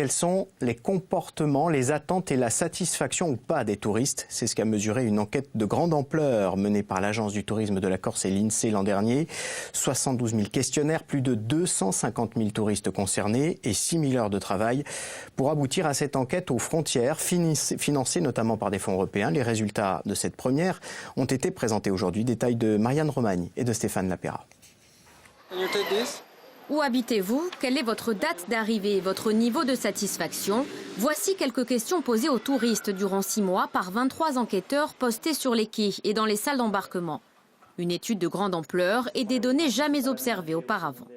quels sont les comportements, les attentes et la satisfaction ou pas des touristes. C'est ce qu'a mesuré une enquête de grande ampleur menée par l'Agence du tourisme de la Corse et l'INSEE l'an dernier. 72 000 questionnaires, plus de 250 000 touristes concernés et 6 000 heures de travail pour aboutir à cette enquête aux frontières, financée notamment par des fonds européens. Les résultats de cette première ont été présentés aujourd'hui. Détail de Marianne Romagny et de Stéphane Lapera. Où habitez-vous? Quelle est votre date d'arrivée et votre niveau de satisfaction? Voici quelques questions posées aux touristes durant 6 mois par 23 enquêteurs postés sur les quais et dans les salles d'embarquement. Une étude de grande ampleur et des données jamais observées auparavant.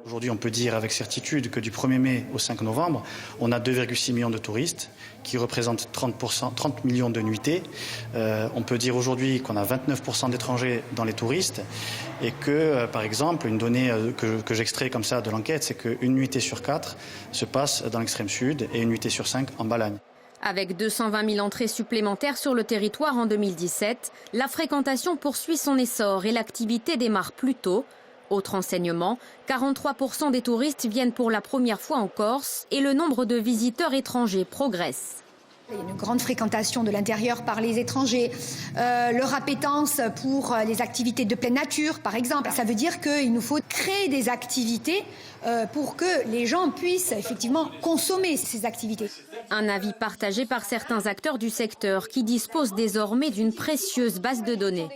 Aujourd'hui, on peut dire avec certitude que du 1er mai au 5 novembre, on a 2,6 millions de touristes qui représentent 30 millions de nuitées. On peut dire aujourd'hui qu'on a 29% d'étrangers dans les touristes et que, par exemple, une donnée que j'extrais comme ça de l'enquête, c'est qu'une nuitée sur 4 se passe dans l'extrême sud et une nuitée sur 5 en Balagne. Avec 220 000 entrées supplémentaires sur le territoire en 2017, la fréquentation poursuit son essor et l'activité démarre plus tôt. Autre enseignement, 43% des touristes viennent pour la première fois en Corse et le nombre de visiteurs étrangers progresse. Il y a une grande fréquentation de l'intérieur par les étrangers, leur appétence pour les activités de pleine nature, par exemple. Ça veut dire qu'il nous faut créer des activités pour que les gens puissent effectivement consommer ces activités. Un avis partagé par certains acteurs du secteur qui disposent désormais d'une précieuse base de données.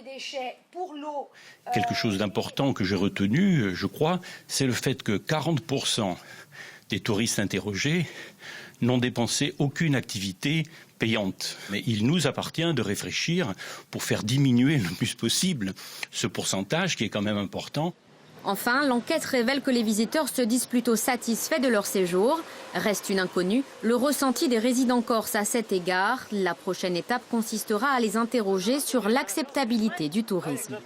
Quelque chose d'important que j'ai retenu, je crois, c'est le fait que 40% des touristes interrogés n'ont dépensé aucune activité payante. Mais il nous appartient de réfléchir pour faire diminuer le plus possible ce pourcentage qui est quand même important. Enfin, l'enquête révèle que les visiteurs se disent plutôt satisfaits de leur séjour. Reste une inconnue, le ressenti des résidents corses à cet égard. La prochaine étape consistera à les interroger sur l'acceptabilité du tourisme.